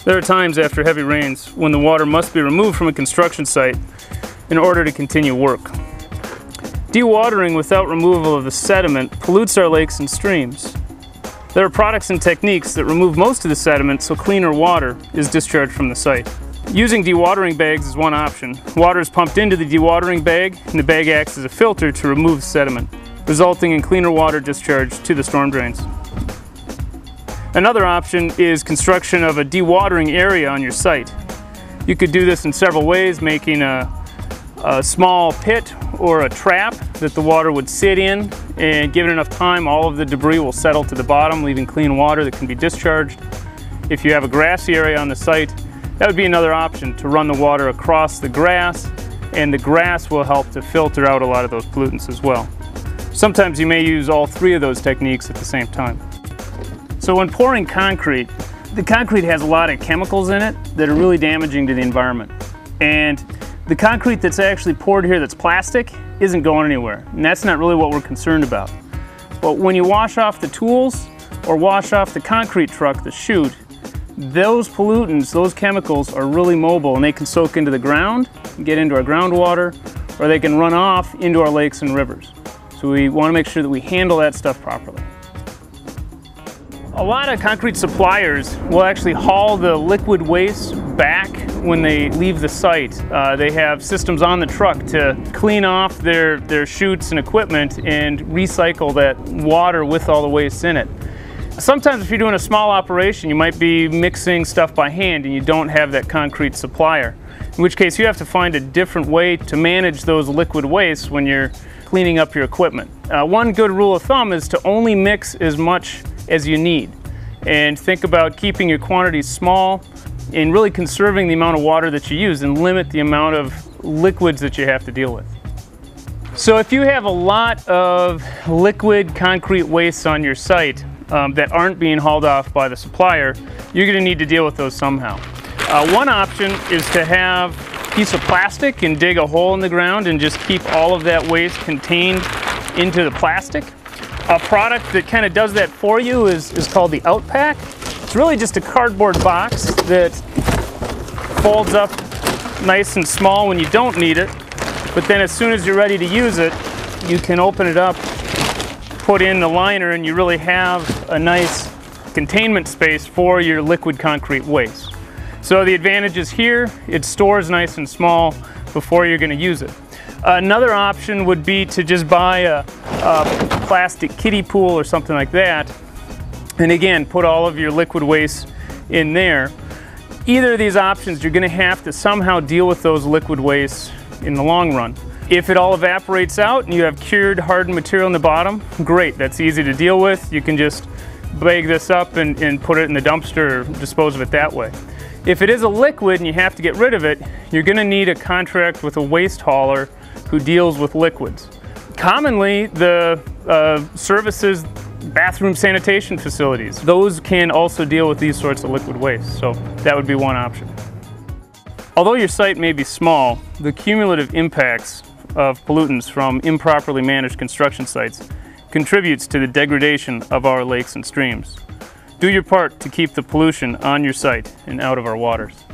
There are times after heavy rains when the water must be removed from a construction site in order to continue work. Dewatering without removal of the sediment pollutes our lakes and streams. There are products and techniques that remove most of the sediment so cleaner water is discharged from the site. Using dewatering bags is one option. Water is pumped into the dewatering bag and the bag acts as a filter to remove the sediment, resulting in cleaner water discharge to the storm drains. Another option is construction of a dewatering area on your site. You could do this in several ways, making a small pit or a trap that the water would sit in, and given enough time all of the debris will settle to the bottom, leaving clean water that can be discharged. If you have a grassy area on the site, that would be another option, to run the water across the grass, and the grass will help to filter out a lot of those pollutants as well. Sometimes you may use all three of those techniques at the same time. So when pouring concrete, the concrete has a lot of chemicals in it that are really damaging to the environment. And the concrete that's actually poured here that's plastic isn't going anywhere. And that's not really what we're concerned about. But when you wash off the tools or wash off the concrete truck, the chute, those pollutants, those chemicals are really mobile, and they can soak into the ground, get into our groundwater, or they can run off into our lakes and rivers. So we want to make sure that we handle that stuff properly. A lot of concrete suppliers will actually haul the liquid waste back when they leave the site. They have systems on the truck to clean off their chutes and equipment and recycle that water with all the waste in it. Sometimes if you're doing a small operation, you might be mixing stuff by hand and you don't have that concrete supplier, in which case you have to find a different way to manage those liquid wastes when you're cleaning up your equipment. One good rule of thumb is to only mix as much as you need, and think about keeping your quantities small and really conserving the amount of water that you use, and limit the amount of liquids that you have to deal with. So if you have a lot of liquid concrete wastes on your site that aren't being hauled off by the supplier, you're going to need to deal with those somehow. One option is to have a piece of plastic and dig a hole in the ground and just keep all of that waste contained into the plastic. A product that kind of does that for you is called the Out Pack. It's really just a cardboard box that folds up nice and small when you don't need it, but then as soon as you're ready to use it, you can open it up, put in the liner, and you really have a nice containment space for your liquid concrete waste. So the advantage is here, it stores nice and small before you're going to use it. Another option would be to just buy a plastic kiddie pool or something like that, and again put all of your liquid waste in there. Either of these options, you're going to have to somehow deal with those liquid wastes in the long run. If it all evaporates out and you have cured hardened material in the bottom, great, that's easy to deal with. You can just bag this up and put it in the dumpster or dispose of it that way. If it is a liquid and you have to get rid of it, you're going to need a contract with a waste hauler who deals with liquids. Commonly, the services bathroom sanitation facilities. Those can also deal with these sorts of liquid waste, so that would be one option. Although your site may be small, the cumulative impacts of pollutants from improperly managed construction sites contributes to the degradation of our lakes and streams. Do your part to keep the pollution on your site and out of our waters.